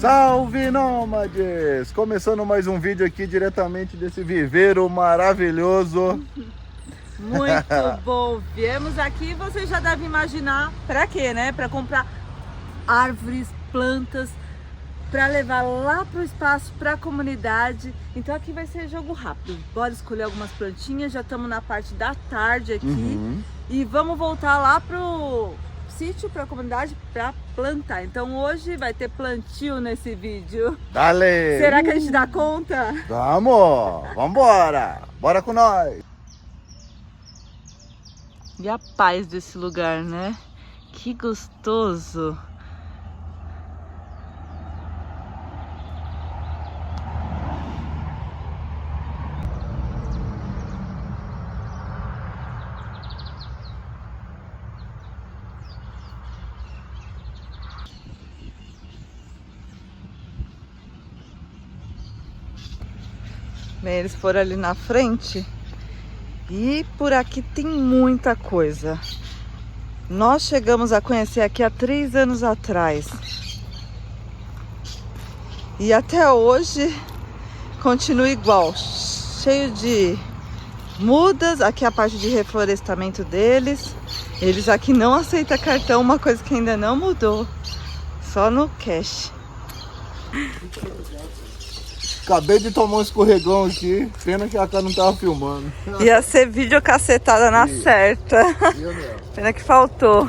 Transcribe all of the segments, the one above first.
Salve nômades! Começando mais um vídeo aqui diretamente desse viveiro maravilhoso. Muito bom! Viemos aqui, você já deve imaginar para quê, né? Para comprar árvores, plantas, para levar lá para o espaço, para a comunidade. Então aqui vai ser jogo rápido. Bora escolher algumas plantinhas, já estamos na parte da tarde aqui. E vamos voltar lá pro sítio, para a comunidade, para plantar. Então hoje vai ter plantio nesse vídeo. Dale! Será que a gente dá conta? Vamos! Vambora! Bora com nós! E a paz desse lugar, né? Que gostoso! Bem, eles foram ali na frente e por aqui tem muita coisa. Nós chegamos a conhecer aqui há 3 anos atrás. E até hoje continua igual, cheio de mudas. Aqui é a parte de reflorestamento deles. Eles aqui não aceitam cartão, uma coisa que ainda não mudou. Só no cash. Acabei de tomar um escorregão aqui, pena que a cara não tava filmando. Ia ser vídeo cacetada na certa. Pena que faltou.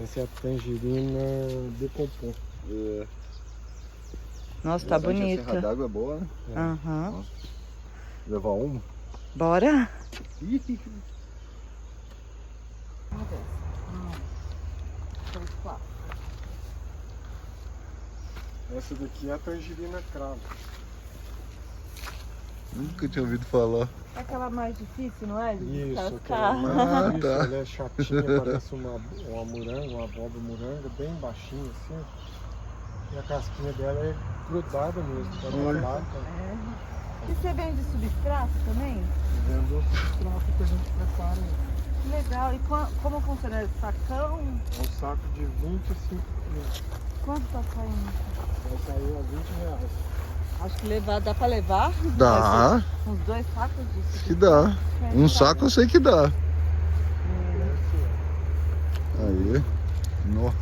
Essa é a tangerina decomposta. É. Nossa, tá A bonita. serra d'água é boa, né? Aham. Levar uma? Bora? Essa daqui é a tangerina cravo. Nunca tinha ouvido falar. É aquela mais difícil, não é? De Isso, descascar. aquela mais Ah, difícil, tá. ela é chatinha, parece uma moranga, uma abóbora moranga, bem baixinha assim. E a casquinha dela é grudada mesmo, tá Olha. grudada. E você vende substrato também? Vendo o substrato que a gente prepara. Que legal. E como funciona? Sacão? É um saco de 25 quilos. Quanto tá saindo? Vai sair a R$20. Acho que dá pra levar? Dá, Uns 2 sacos disso. que dá. Um saco eu sei que dá. Aí. No.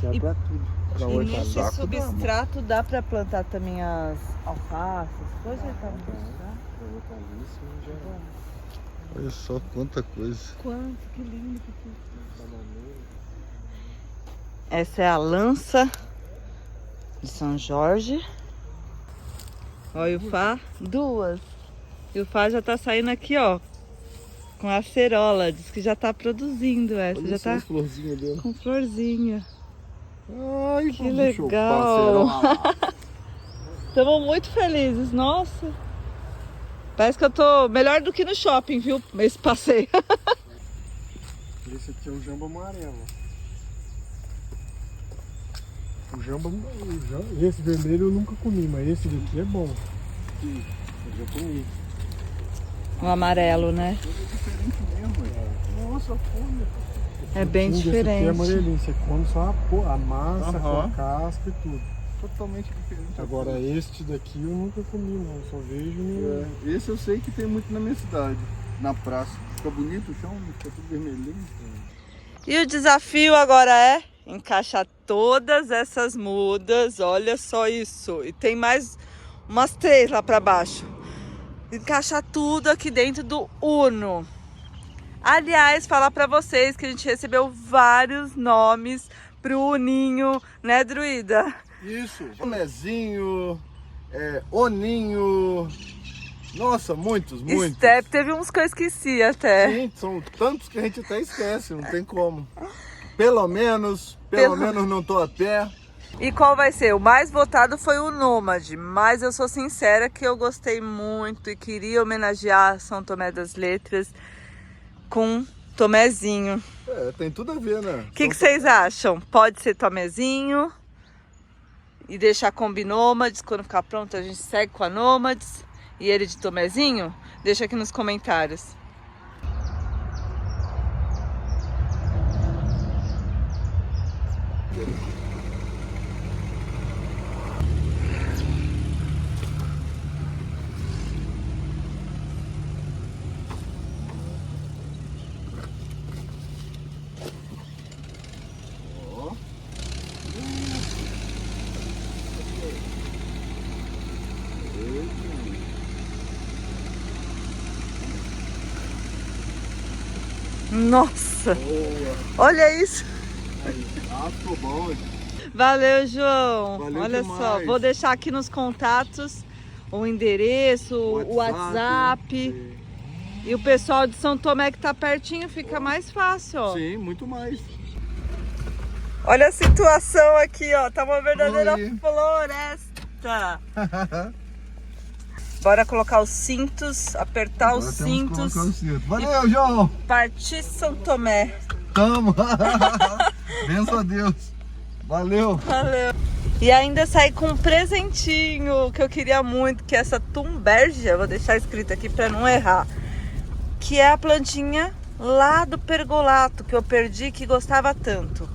Serve E- pra tudo. Pra E hortaliça. nesse saco dá, substrato dá pra plantar também as alfaces? Coisa tá Pra hortaliça em geral. Olha só quanta coisa. Quanto, que lindo que fica. Bananeira. Essa é a lança de São Jorge. Olha o Fá, 2. E o Fá já tá saindo aqui, ó, com a acerola. Diz que já tá produzindo essa, Olha já só tá as florzinhas dele. com florzinha. Ai, Que bicho, legal. parceiro. Estamos muito felizes, nossa. Parece que eu tô melhor do que no shopping, viu? Esse passeio. Esse aqui é o jambo amarelo. Esse vermelho eu nunca comi, mas esse daqui é bom. Eu já comi. O amarelo, né? Nossa, folha. É bem Esse aqui é diferente. amarelinho, você come só a massa, Aham. a casca e tudo. Totalmente diferente. Agora este daqui eu nunca comi não, só vejo no... Esse eu sei que tem muito na minha cidade. Na praça. Fica bonito o chão, fica tudo vermelhinho. E o desafio agora é encaixar todas essas mudas, olha só isso. E tem mais umas 3 lá para baixo. Encaixar tudo aqui dentro do Uno. Aliás, falar para vocês que a gente recebeu vários nomes pro Uninho, né, Druida? Isso, tomezinho, oninho. Nossa, muitos. Step, teve uns que eu esqueci até. Sim, são tantos que a gente até esquece, não tem como. Pelo menos não tô a pé. E qual vai ser? O mais votado foi o Nômade, mas eu sou sincera que eu gostei muito e queria homenagear São Tomé das Letras com Tomezinho. Tem tudo a ver, né? O que vocês acham? Pode ser Tomezinho e deixar a Kombi Nômades, quando ficar pronto a gente segue com a Nômades e ele de Tomezinho? Deixa aqui nos comentários. Nossa! Boa. Olha isso! Ficou bom. Valeu, João! Valeu Olha demais. só, vou deixar aqui nos contatos o endereço, o WhatsApp. E o pessoal de São Tomé que tá pertinho fica mais fácil, ó. Sim, muito mais. Olha a situação aqui, ó. Tá uma verdadeira Oi. floresta. Bora colocar os cintos, apertar os cintos. Valeu, João! Partir São Tomé. Tamo! Benção a Deus! Valeu! Valeu! E ainda saí com um presentinho que eu queria muito, que é essa Thunbergia, vou deixar escrito aqui para não errar, que é a plantinha lá do pergolato que eu perdi, que gostava tanto.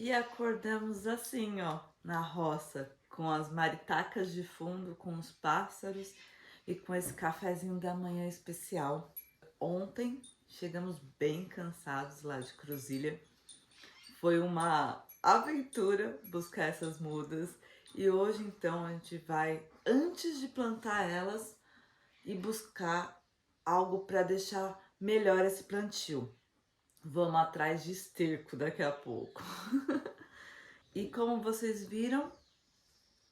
E acordamos assim, ó, na roça, com as maritacas de fundo, com os pássaros e com esse cafezinho da manhã especial. Ontem chegamos bem cansados lá de Cruzília. Foi uma aventura buscar essas mudas e hoje então a gente vai, antes de plantar elas, e buscar algo para deixar melhor esse plantio. Vamos atrás de esterco daqui a pouco. E como vocês viram,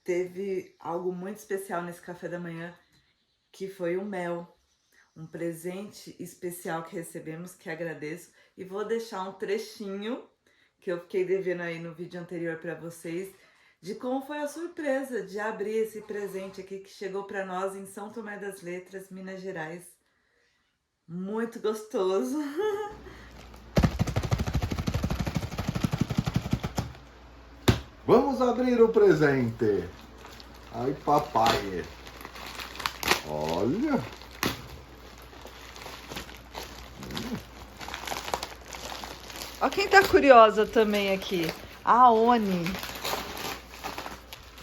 teve algo muito especial nesse café da manhã, que foi o mel. Um presente especial que recebemos, que agradeço. E vou deixar um trechinho, que eu fiquei devendo aí no vídeo anterior para vocês, de como foi a surpresa de abrir esse presente aqui que chegou para nós em São Tomé das Letras, Minas Gerais. Muito gostoso. Vamos abrir o presente. Ai, papai. Olha. Ó quem tá curiosa também aqui. A Oni.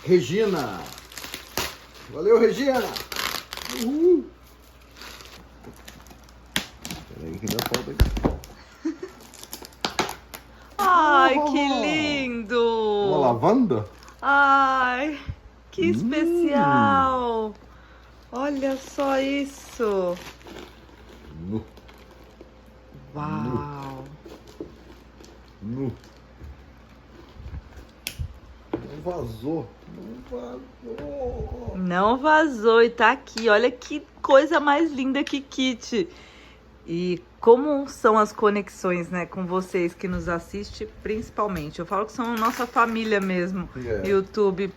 Regina. Valeu, Regina. Uhul. Peraí que dá falta aqui. Ai, que lindo! Uma lavanda? Ai, que especial! Olha só isso! Nu. Uau! Nu. Não vazou. Não vazou. Não vazou e tá aqui. Olha que coisa mais linda que kit. E como são as conexões, né, com vocês que nos assistem, principalmente. Eu falo que são nossa família mesmo, YouTube.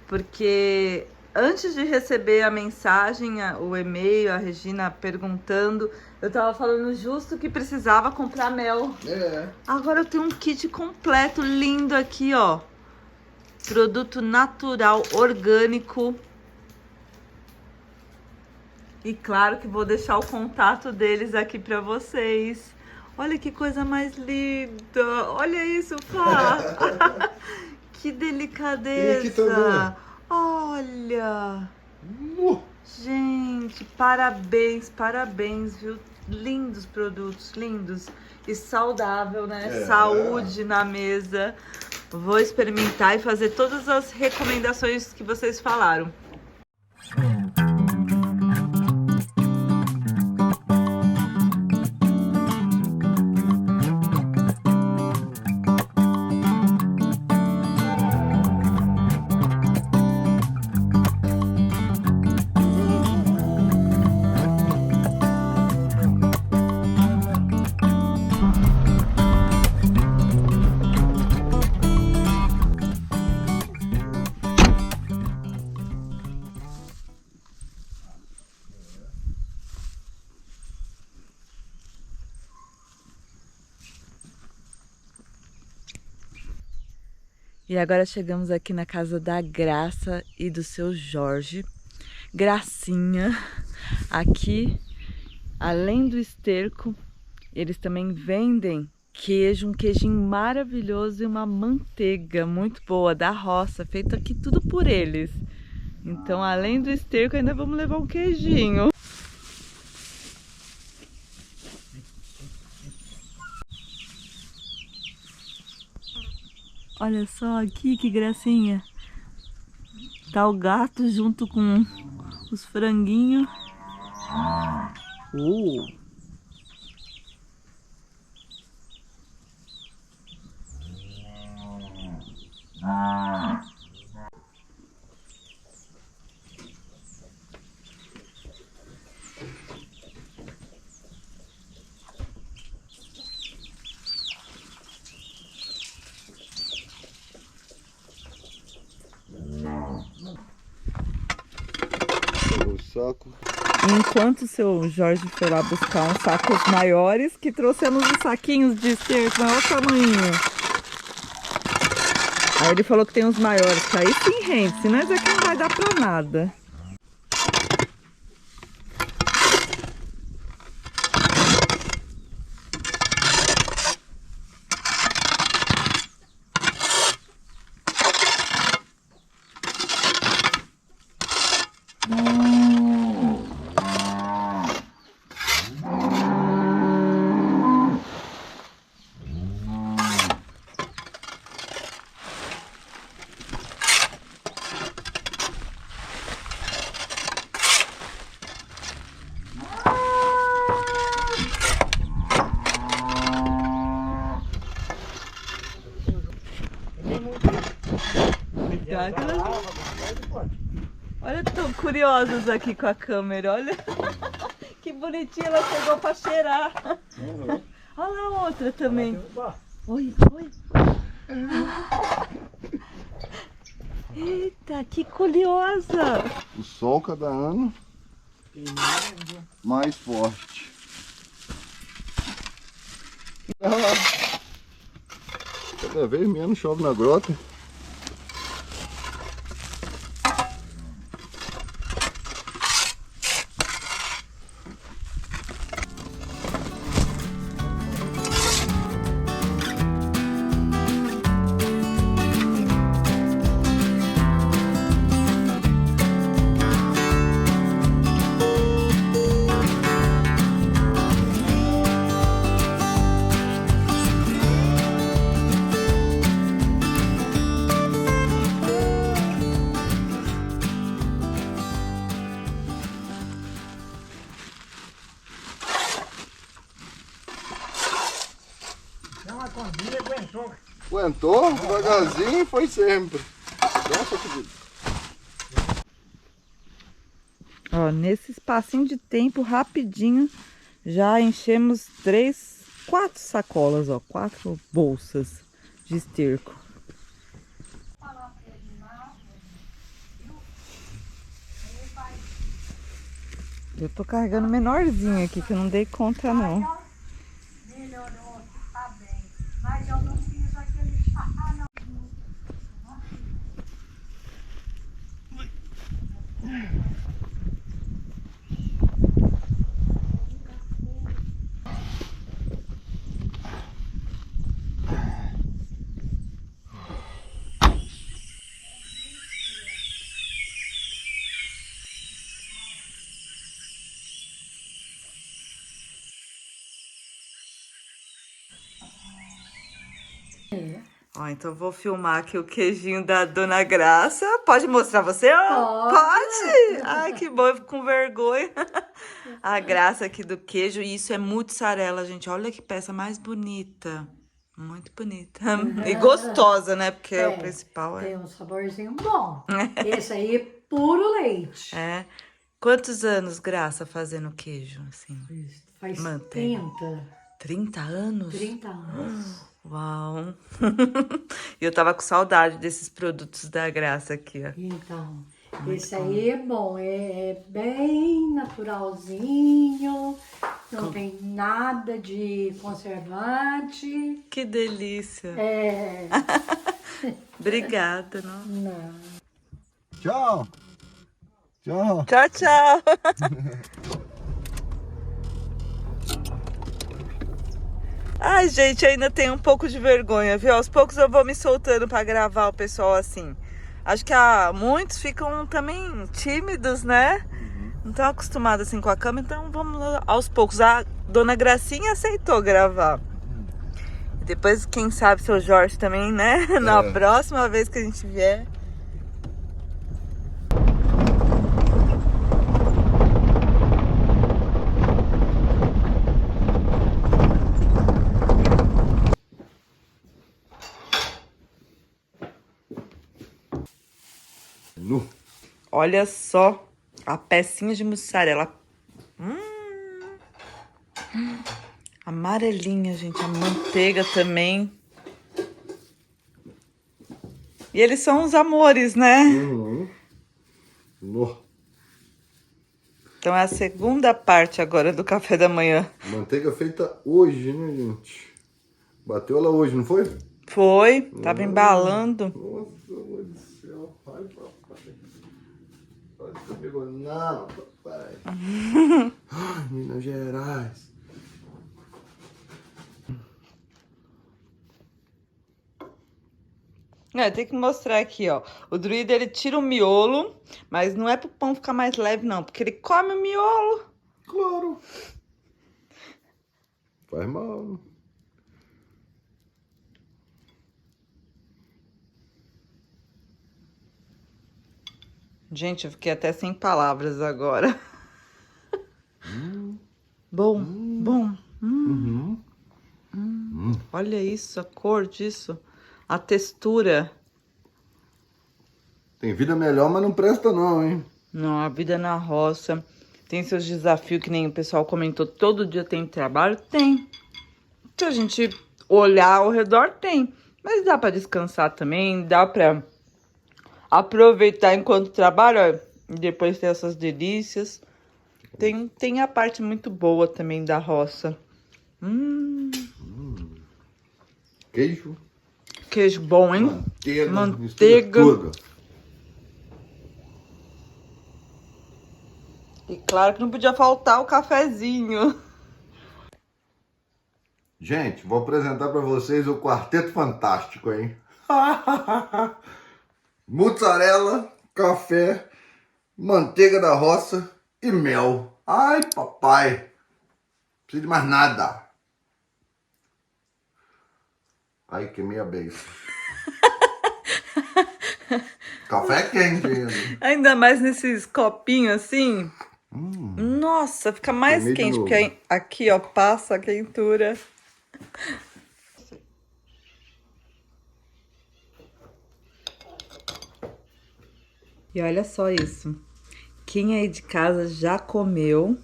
Porque antes de receber a mensagem, o e-mail, a Regina perguntando, eu tava falando justo que precisava comprar mel. Agora eu tenho um kit completo, lindo aqui, ó. Produto natural, orgânico. E claro que vou deixar o contato deles aqui pra vocês. Olha que coisa mais linda. Olha isso, Fá. Que delicadeza. Olha. Gente, parabéns, parabéns, viu? Lindos produtos, lindos. E saudável, né? Saúde na mesa. Vou experimentar e fazer todas as recomendações que vocês falaram. E agora chegamos aqui na casa da Graça e do seu Jorge. Gracinha, aqui, além do esterco, eles também vendem queijo, um queijinho maravilhoso e uma manteiga muito boa da roça, feito aqui tudo por eles. Então, além do esterco, ainda vamos levar um queijinho. Olha só aqui que gracinha. Tá o gato junto com os franguinhos. Saco. Enquanto o seu Jorge foi lá buscar uns sacos maiores, que trouxemos os saquinhos de esterco, olha o tamanho. Aí ele falou que tem uns maiores, que aí sim rende, senão isso aqui não vai dar pra nada. Olha, tão curiosos aqui com a câmera, olha. Que bonitinha, ela chegou pra cheirar. Olha lá a outra também. Oi, oi. Eita, que curiosa. O sol cada ano mais forte. Cada vez menos chove na grota. uma combinha aguentou. Aguentou? Devagarzinho foi sempre. Nossa, que vida. Ó, nesse espacinho de tempo, rapidinho, já enchemos 4 sacolas, ó, 4 bolsas de esterco. Eu tô carregando menorzinho aqui, que eu não dei conta, não. Melhorou, tá bem. Mas eu não fiz aquele chá, não. Ó, então eu vou filmar aqui o queijinho da Dona Graça. Pode mostrar você? Ó? Pode! Ai, que bom, eu fico com vergonha. A graça aqui do queijo. E isso é mussarela, gente. Olha que peça mais bonita. Muito bonita. E gostosa, né? Porque o principal é... Tem um saborzinho bom. Esse aí, puro leite. É. Quantos anos, Graça, fazendo queijo, assim? Faz Manteiga. 30. 30 anos? 30 anos. Uau! E eu tava com saudade desses produtos da Graça aqui, ó. Então, esse aí é bom. É bem naturalzinho. Não tem nada de conservante. Que delícia! É. Obrigada, não? Não. Tchau. Tchau. Tchau, tchau! Ai, gente, ainda tenho um pouco de vergonha, viu? Aos poucos eu vou me soltando pra gravar o pessoal assim. Acho que muitos ficam também tímidos, né? Não estão acostumados assim com a câmera, então vamos aos poucos. A Dona Gracinha aceitou gravar. E depois, quem sabe, seu Jorge também, né? Na próxima vez que a gente vier. Olha só a pecinha de mussarela. Amarelinha, gente. A manteiga também. E eles são os amores, né? Então é a segunda parte agora do café da manhã. Manteiga feita hoje, né, gente? Bateu ela hoje, não foi? Foi. Tava embalando. Nossa, meu Deus do céu. Ai, papai. Olha comigo, não, papai. Ai, Minas Gerais. Tem que mostrar aqui, ó. O druida, ele tira o miolo, mas não é pro pão ficar mais leve, não. Porque ele come o miolo. Claro. Faz mal. Gente, eu fiquei até sem palavras agora. Bom, bom. Olha isso, a cor disso. A textura. Tem vida melhor, mas não presta não, hein? Não, a vida na roça tem seus desafios, que nem o pessoal comentou. Todo dia tem trabalho? Tem. Se a gente olhar ao redor, tem. Mas dá pra descansar também, dá pra aproveitar enquanto trabalha e depois ter essas delícias. Tem a parte muito boa também da roça. Queijo. Queijo bom, hein? Manteiga. Manteiga. Tudo. E claro que não podia faltar o cafezinho. Gente, vou apresentar para vocês o Quarteto Fantástico, hein? Mussarela, café, manteiga da roça e mel. Ai, papai. Não precisa de mais nada. Ai, queimei a beiça. Café quente ainda. Ainda mais nesses copinhos assim. Nossa, fica mais Queimei de quente, novo. porque aqui, ó, passa a quentura. E olha só isso. Quem aí de casa já comeu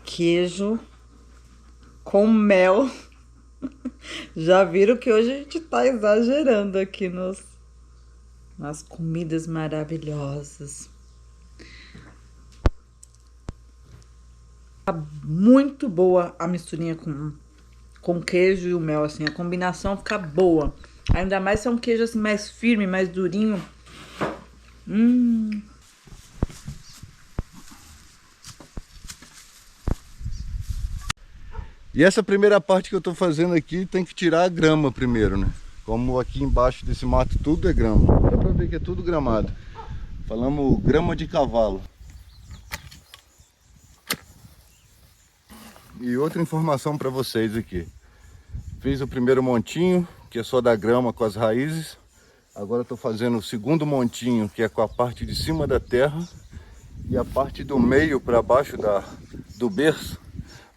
queijo com mel? Já viram que hoje a gente tá exagerando aqui nas comidas maravilhosas. Tá muito boa a misturinha com queijo e o mel, assim. A combinação fica boa. Ainda mais se é um queijo assim mais firme, mais durinho. E essa primeira parte que eu tô fazendo aqui tem que tirar a grama primeiro, né? Como aqui embaixo desse mato tudo é grama. Dá pra ver que é tudo gramado. Falamos grama de cavalo. E outra informação para vocês aqui. Fiz o primeiro montinho, que é só da grama com as raízes. Agora estou fazendo o segundo montinho, que é com a parte de cima da terra. E a parte do meio para baixo do berço,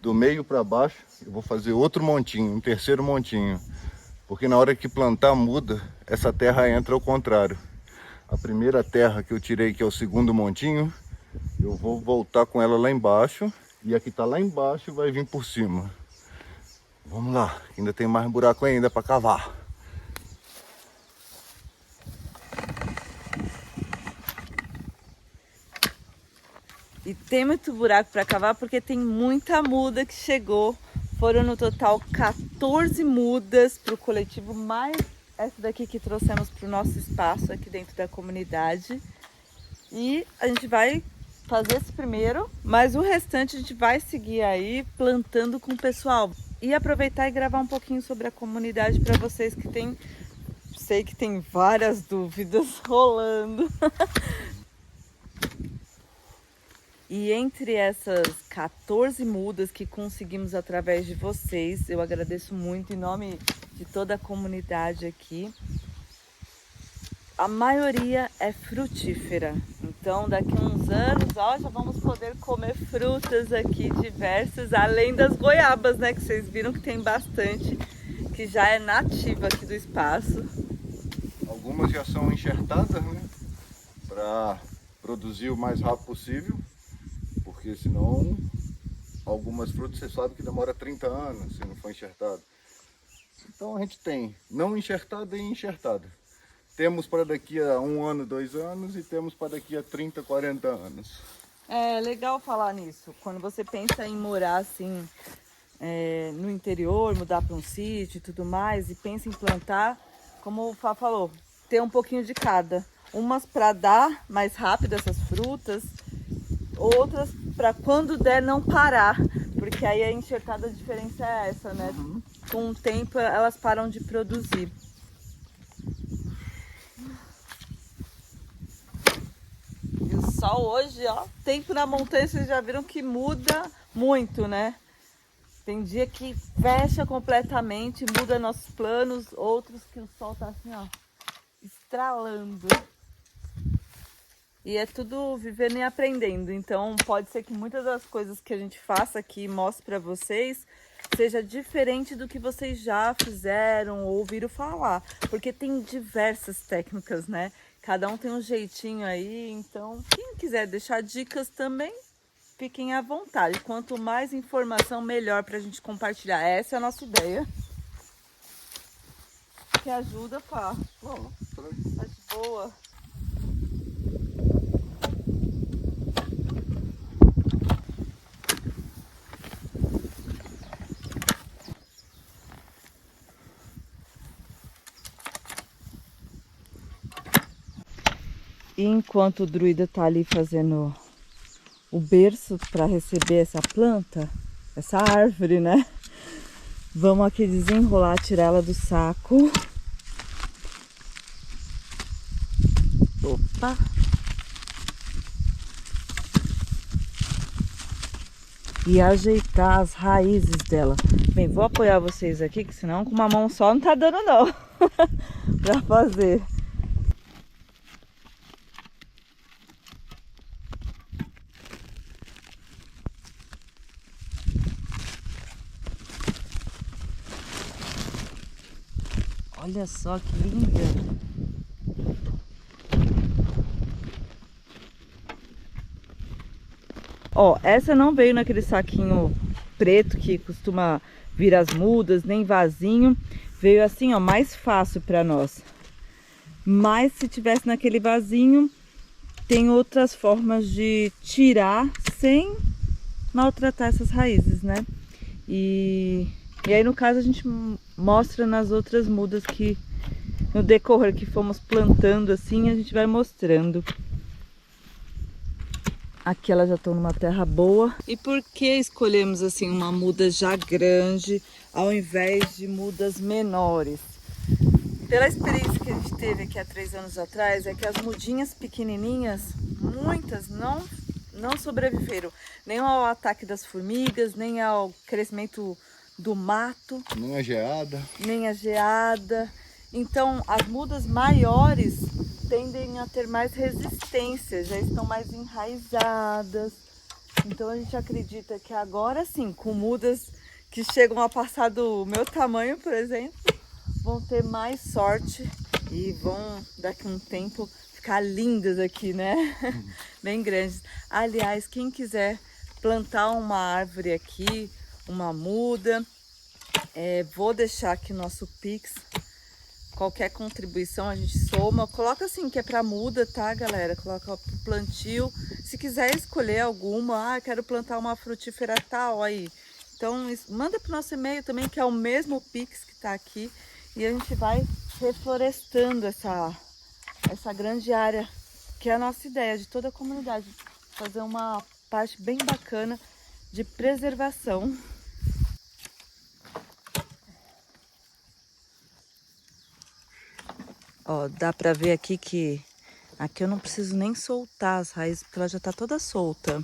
do meio para baixo, eu vou fazer outro montinho, um terceiro montinho. Porque na hora que plantar muda, essa terra entra ao contrário. A primeira terra que eu tirei, que é o segundo montinho, eu vou voltar com ela lá embaixo. E a que está lá embaixo vai vir por cima. Vamos lá, ainda tem mais buraco ainda para cavar. E tem muito buraco para cavar porque tem muita muda que chegou. Foram no total 14 mudas para o coletivo, mais essa daqui que trouxemos para o nosso espaço aqui dentro da comunidade. E a gente vai fazer esse primeiro, mas o restante a gente vai seguir aí plantando com o pessoal. E aproveitar e gravar um pouquinho sobre a comunidade para vocês que tem, sei que tem várias dúvidas rolando. E entre essas 14 mudas que conseguimos através de vocês, eu agradeço muito em nome de toda a comunidade aqui. A maioria é frutífera, então daqui a uns anos, ó, já vamos poder comer frutas aqui diversas, além das goiabas, né, que vocês viram que tem bastante, que já é nativa aqui do espaço. Algumas já são enxertadas, né, para produzir o mais rápido possível, porque senão algumas frutas você sabe que demora 30 anos se não for enxertado. Então a gente tem não enxertada e enxertada. Temos para daqui a 1 ano, 2 anos e temos para daqui a 30, 40 anos. É legal falar nisso. Quando você pensa em morar assim no interior, mudar para um sítio e tudo mais, e pensa em plantar, como o Fá falou, ter um pouquinho de cada. Umas para dar mais rápido essas frutas, outras para quando der não parar, porque aí a enxertada, a diferença é essa, né? Com o tempo elas param de produzir. E o sol hoje, ó, tempo na montanha, vocês já viram que muda muito, né? Tem dia que fecha completamente, muda nossos planos, outros que o sol tá assim, ó, estralando. E é tudo vivendo e aprendendo, então pode ser que muitas das coisas que a gente faça aqui e mostre para vocês seja diferente do que vocês já fizeram ou ouviram falar, porque tem diversas técnicas, né? Cada um tem um jeitinho aí, então quem quiser deixar dicas também, fiquem à vontade. Quanto mais informação, melhor para a gente compartilhar. Essa é a nossa ideia. Que ajuda, Fá? Tá de boa. E enquanto o druida tá ali fazendo o berço para receber essa planta, essa árvore, né? Vamos aqui desenrolar, tirar ela do saco. Opa! E ajeitar as raízes dela. Bem, vou apoiar vocês aqui, que senão com uma mão só não tá dando não pra fazer. Olha só que linda! Ó, essa não veio naquele saquinho preto que costuma vir as mudas, nem vasinho. Veio assim, ó, mais fácil pra nós. Mas se tivesse naquele vasinho, tem outras formas de tirar sem maltratar essas raízes, né? E aí no caso a gente mostra nas outras mudas que no decorrer que fomos plantando assim, a gente vai mostrando. Aqui elas já estão numa terra boa. E por que escolhemos assim uma muda já grande ao invés de mudas menores? Pela experiência que a gente teve aqui há 3 anos atrás, é que as mudinhas pequenininhas, muitas não sobreviveram nem ao ataque das formigas, nem ao crescimento do mato. Nem a geada. Nem a geada. Então as mudas maiores tendem a ter mais resistência, já estão mais enraizadas. Então a gente acredita que agora sim, com mudas que chegam a passar do meu tamanho, por exemplo, vão ter mais sorte e vão daqui a um tempo ficar lindas aqui, né? Bem grandes. Aliás, quem quiser plantar uma árvore aqui, uma muda, vou deixar aqui nosso Pix. Qualquer contribuição a gente soma. Coloca assim que é para muda, tá, galera? Coloca pro plantio. Se quiser escolher alguma, quero plantar uma frutífera tal aí. Então, manda pro nosso e-mail também, que é o mesmo Pix que tá aqui. E a gente vai reflorestando essa grande área, que é a nossa ideia de toda a comunidade. Fazer uma parte bem bacana de preservação. Ó, dá pra ver aqui que aqui eu não preciso nem soltar as raízes, porque ela já tá toda solta.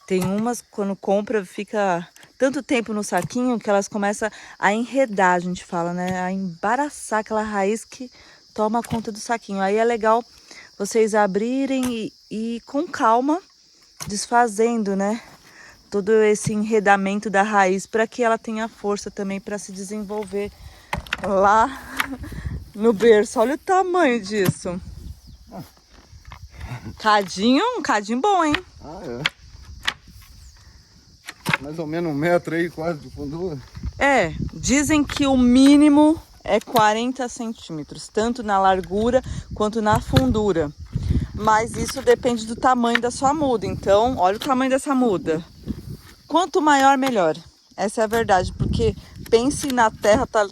Tem umas, quando compra, fica tanto tempo no saquinho que elas começam a enredar, a gente fala, né? A embaraçar aquela raiz que toma conta do saquinho. Aí é legal vocês abrirem e com calma, desfazendo, né? Todo esse enredamento da raiz para que ela tenha força também para se desenvolver lá no berço. Olha o tamanho disso. Um cadinho bom, hein? Ah, é. Mais ou menos 1 metro aí, quase, de fundura. Dizem que o mínimo é 40 centímetros, tanto na largura quanto na fundura. Mas isso depende do tamanho da sua muda. Então, olha o tamanho dessa muda. Quanto maior, melhor. Essa é a verdade, porque pense na terra, tá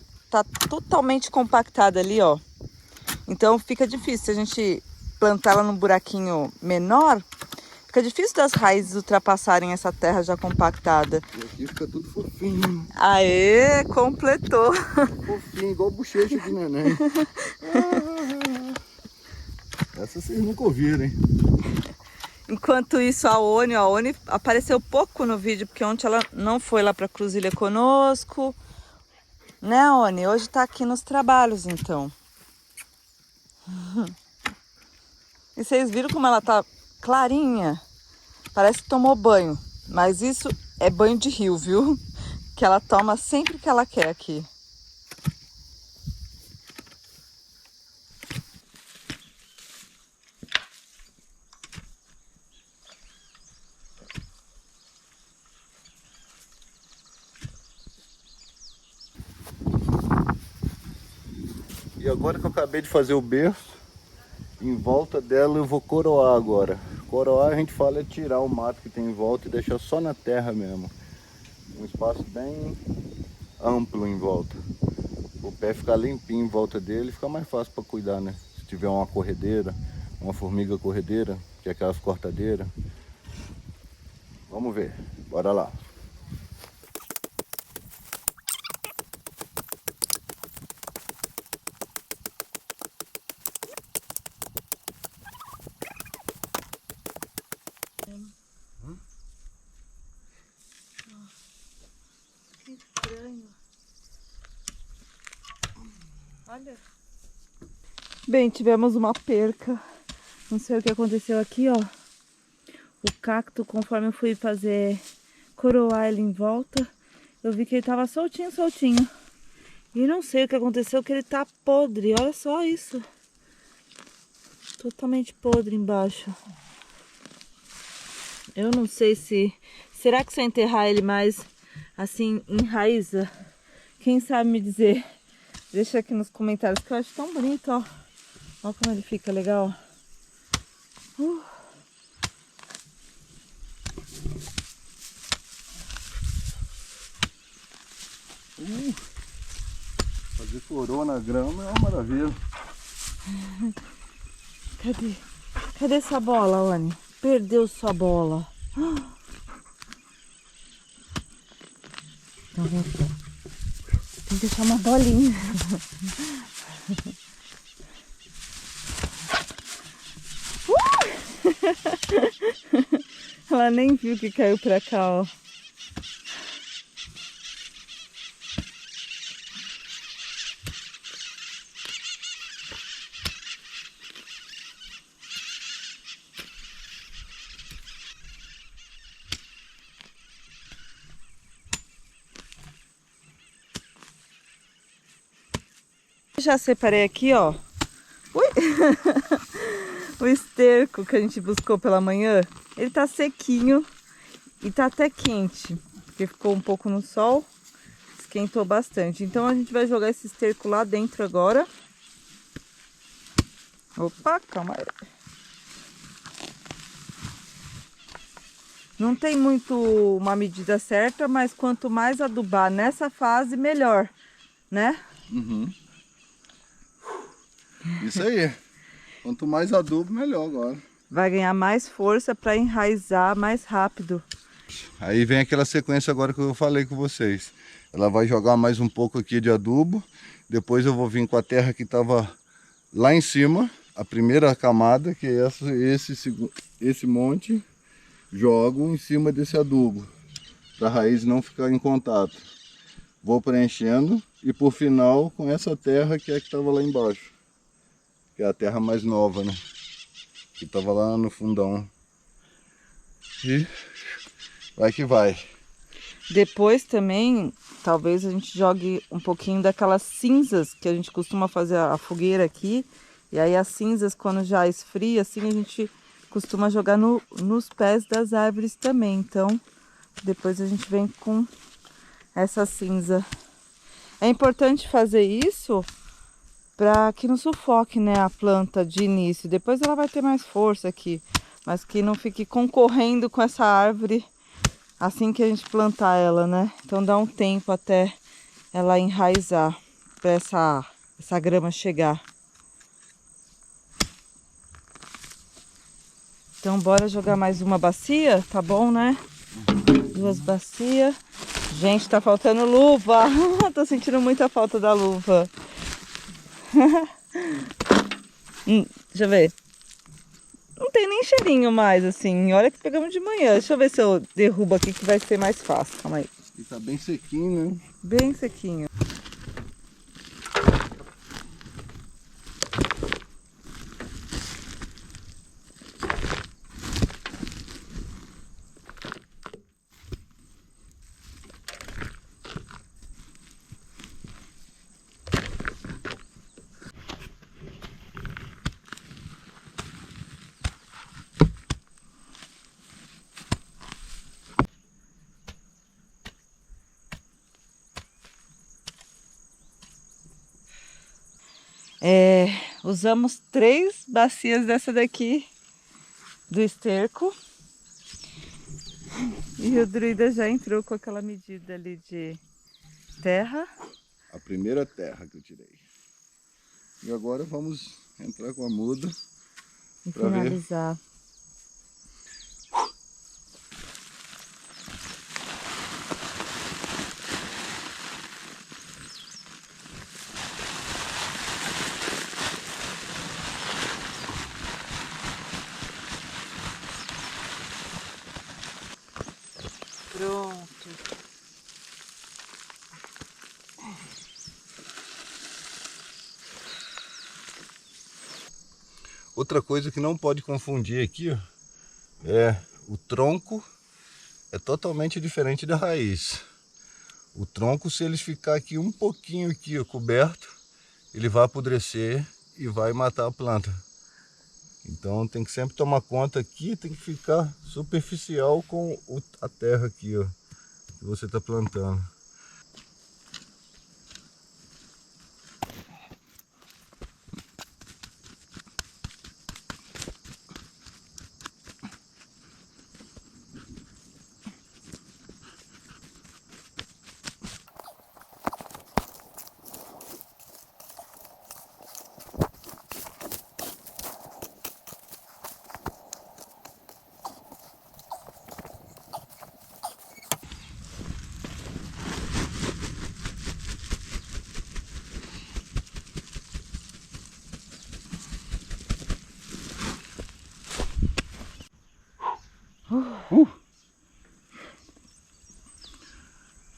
totalmente compactada ali, ó. Então fica difícil. Se a gente plantar ela num buraquinho menor, fica difícil das raízes ultrapassarem essa terra já compactada. E aqui fica tudo fofinho. Aê, completou. Fofinho, igual bochecha de neném. Essa vocês nunca ouviram, hein? Enquanto isso, a Oni apareceu pouco no vídeo, porque ontem ela não foi lá pra Cruzilha conosco. Né, Oni? Hoje tá aqui nos trabalhos, então. E vocês viram como ela tá clarinha? Parece que tomou banho. Mas isso é banho de rio, viu? Que ela toma sempre que ela quer aqui. E agora que eu acabei de fazer o berço, em volta dela eu vou coroar agora. Coroar a gente fala é tirar o mato que tem em volta e deixar só na terra mesmo. Um espaço bem amplo em volta. O pé ficar limpinho em volta dele, fica mais fácil para cuidar, né? Se tiver uma corredeira, uma formiga corredeira, que é aquelas cortadeiras. Vamos ver, bora lá. Que estranho. Olha. Bem, tivemos uma perca. Não sei o que aconteceu aqui, ó. O cacto, conforme eu fui coroar ele em volta, eu vi que ele tava soltinho. E não sei o que aconteceu, que ele tá podre. Olha só isso. Totalmente podre embaixo. Eu não sei se... Será que se eu enterrar ele mais assim, enraiza? Quem sabe me dizer? Deixa aqui nos comentários, que eu acho tão bonito, ó. Olha como ele fica legal. Fazer coroa na grama é uma maravilha. Cadê? Cadê essa bola, Anny? Perdeu sua bola. Então vem aqui, ó. Tem que deixar uma bolinha. Ela nem viu que caiu pra cá, ó. Já separei aqui, ó. Ui! O esterco que a gente buscou pela manhã. Ele tá sequinho e tá até quente, porque ficou um pouco no sol, esquentou bastante. Então a gente vai jogar esse esterco lá dentro agora. Opa, calma aí. Não tem muito uma medida certa, mas quanto mais adubar nessa fase, melhor, né? Uhum. Isso aí. Quanto mais adubo, melhor agora. Vai ganhar mais força para enraizar mais rápido. Aí vem aquela sequência agora que eu falei com vocês. Ela vai jogar mais um pouco aqui de adubo. Depois eu vou vir com a terra que estava lá em cima. A primeira camada, que é esse monte. Jogo em cima desse adubo. Para a raiz não ficar em contato. Vou preenchendo. E por final com essa terra que é que estava lá embaixo. Que é a terra mais nova, né? Que estava lá no fundão. E vai que vai. Depois também, talvez a gente jogue um pouquinho daquelas cinzas que a gente costuma fazer a fogueira aqui. E aí as cinzas, quando já esfria, assim, a gente costuma jogar nos pés das árvores também. Então, depois a gente vem com essa cinza. É importante fazer isso para que não sufoque, né, a planta de início. Depois ela vai ter mais força aqui, mas que não fique concorrendo com essa árvore assim que a gente plantar ela, né? Então dá um tempo até ela enraizar, para essa grama chegar. Então bora jogar mais uma bacia, tá bom, né? 2 bacias. Gente, tá faltando luva. Tô sentindo muita falta da luva. Deixa eu ver. Não tem nem cheirinho mais, assim. Olha que pegamos de manhã. Deixa eu ver se eu derrubo aqui que vai ser mais fácil. Calma aí. E tá bem sequinho, né? Bem sequinho. Usamos 3 bacias dessa daqui do esterco. E o druida já entrou com aquela medida ali de terra. A primeira terra que eu tirei. E agora vamos entrar com a muda E para ver. finalizar. Pronto. Outra coisa que não pode confundir aqui, ó, é o tronco é totalmente diferente da raiz. O tronco, se ele ficar aqui um pouquinho aqui, ó, coberto, ele vai apodrecer e vai matar a planta. Então tem que sempre tomar conta aqui, tem que ficar superficial com a terra aqui, ó, que você está plantando.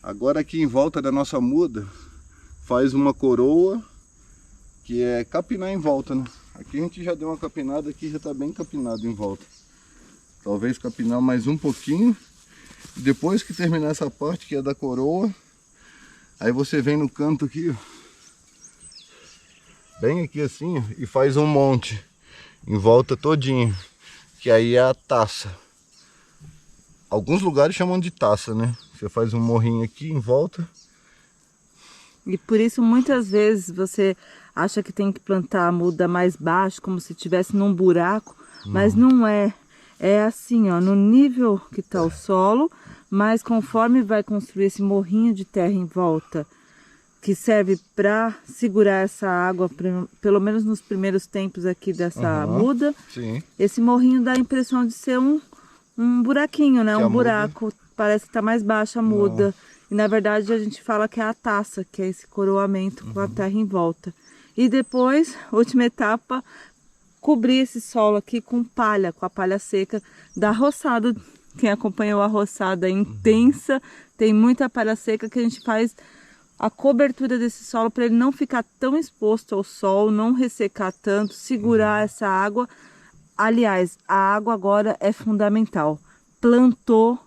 Agora aqui em volta da nossa muda faz uma coroa que é capinar em volta, né? Aqui a gente já deu uma capinada, aqui já está bem capinado em volta. Talvez capinar mais um pouquinho. Depois que terminar essa parte que é da coroa, aí você vem no canto aqui, ó, bem aqui assim, ó, e faz um monte em volta todinho, que aí é a taça. Alguns lugares chamam de taça, né? Você faz um morrinho aqui em volta. E por isso muitas vezes você acha que tem que plantar a muda mais baixo, como se estivesse num buraco, mas não é. É assim, ó, no nível que está o solo, mas conforme vai construir esse morrinho de terra em volta, que serve para segurar essa água, pelo menos nos primeiros tempos aqui dessa muda, Sim. esse morrinho dá a impressão de ser um buraquinho, né? Que Um buraco, parece que está mais baixa a muda. E na verdade a gente fala que é a taça, que é esse coroamento com a terra em volta. E depois, última etapa, cobrir esse solo aqui com palha, com a palha seca da roçada. Quem acompanhou a roçada intensa, tem muita palha seca que a gente faz a cobertura desse solo para ele não ficar tão exposto ao sol, não ressecar tanto, segurar essa água. Aliás, a água agora é fundamental. Plantou,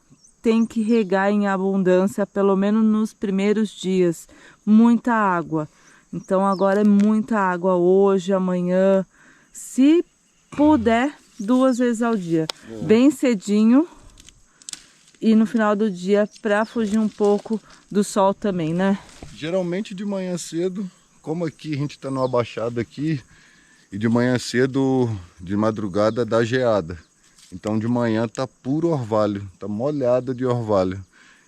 tem que regar em abundância, pelo menos nos primeiros dias. Muita água. Então agora é muita água hoje, amanhã. Se puder, 2 vezes ao dia. Bem cedinho e no final do dia para fugir um pouco do sol também, né? Geralmente de manhã cedo, como aqui a gente está numa baixada aqui, e de manhã cedo, de madrugada, dá geada. Então de manhã tá puro orvalho, tá molhada de orvalho.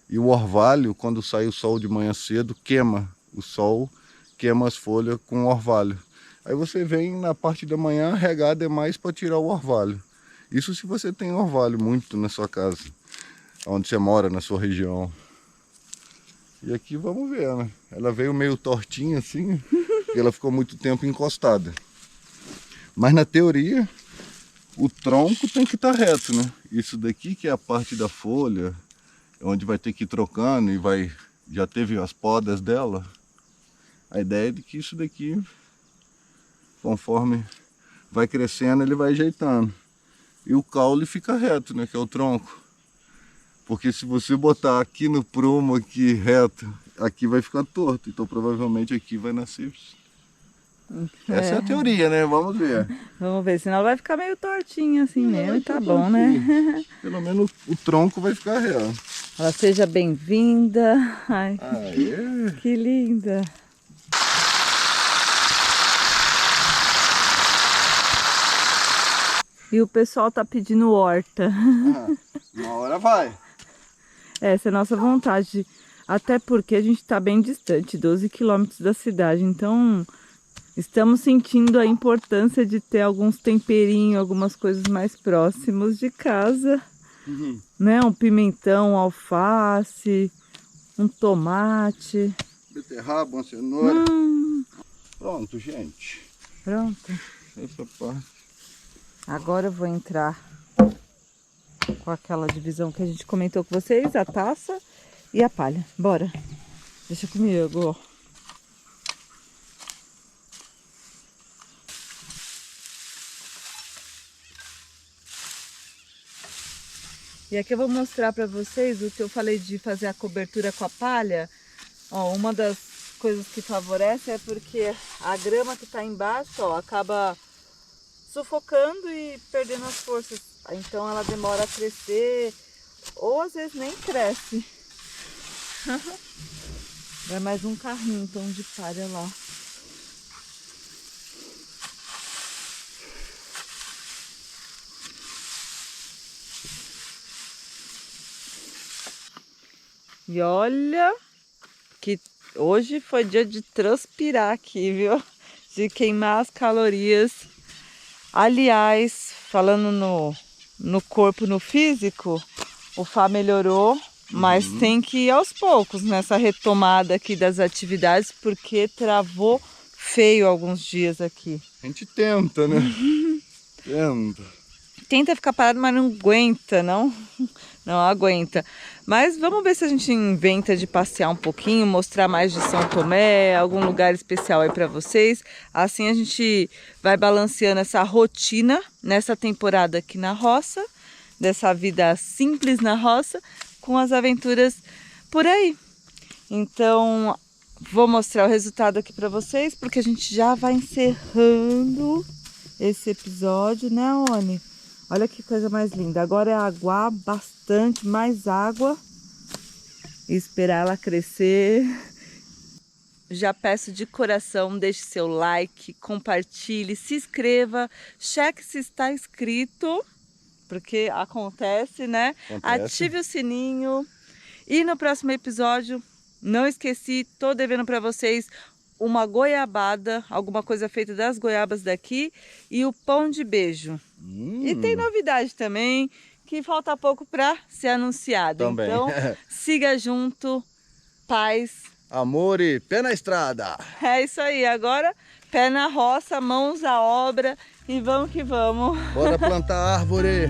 E o orvalho, quando sai o sol de manhã cedo, queima. O sol queima as folhas com orvalho. Aí você vem na parte da manhã, regar demais para tirar o orvalho. Isso se você tem orvalho muito na sua casa, onde você mora, na sua região. E aqui vamos ver, né? Ela veio meio tortinha assim, e ela ficou muito tempo encostada. Mas na teoria, o tronco tem que estar reto, né? Isso daqui que é a parte da folha, onde vai ter que ir trocando e vai, já teve as podas dela. A ideia é de que isso daqui, conforme vai crescendo, ele vai ajeitando. E o caule fica reto, né? Que é o tronco. Porque se você botar aqui no prumo, aqui reto, aqui vai ficar torto. Então provavelmente aqui vai nascer. Essa é a teoria, né? Vamos ver. Vamos ver, senão vai ficar meio tortinha assim mesmo, e tá bom, né? Pelo menos o tronco vai ficar reto. Ela seja bem-vinda. Ai, Aê. que linda. E o pessoal tá pedindo horta. Uma hora vai. Essa é a nossa vontade. Até porque a gente tá bem distante, 12 quilômetros da cidade. Então, estamos sentindo a importância de ter alguns temperinhos, algumas coisas mais próximos de casa. Né? Um pimentão, um alface, um tomate. Beterraba, uma cenoura. Pronto, gente. Pronto. Essa parte. Agora eu vou entrar com aquela divisão que a gente comentou com vocês, a taça e a palha. Bora. Deixa comigo, ó. E aqui eu vou mostrar para vocês o que eu falei de fazer a cobertura com a palha. Ó, uma das coisas que favorece é porque a grama que está embaixo, ó, acaba sufocando e perdendo as forças. Então ela demora a crescer, ou às vezes nem cresce. Vai mais um carrinho então de palha lá. E olha que hoje foi dia de transpirar aqui, viu? De queimar as calorias. Aliás, falando no corpo, no físico, o Fá melhorou, mas tem que ir aos poucos nessa retomada aqui das atividades, porque travou feio alguns dias aqui. A gente tenta, né? Tenta. Tenta ficar parado, mas não aguenta, não? Não aguenta. Mas vamos ver se a gente inventa de passear um pouquinho, mostrar mais de São Tomé, algum lugar especial aí para vocês. Assim a gente vai balanceando essa rotina nessa temporada aqui na roça, dessa vida simples na roça, com as aventuras por aí. Então, vou mostrar o resultado aqui para vocês, porque a gente já vai encerrando esse episódio, né, Oni? Olha que coisa mais linda. Agora é aguar bastante, mais água. E esperar ela crescer. Já peço de coração, deixe seu like, compartilhe, se inscreva, cheque se está inscrito, porque acontece, né? Ative o sininho. E no próximo episódio, não esqueci, tô devendo para vocês uma goiabada, alguma coisa feita das goiabas daqui e o pão de beijo. E tem novidade também, que falta pouco para ser anunciado. Também. Então, siga junto, paz. Amor e pé na estrada. É isso aí, agora pé na roça, mãos à obra e vamos que vamos. Bora plantar árvore.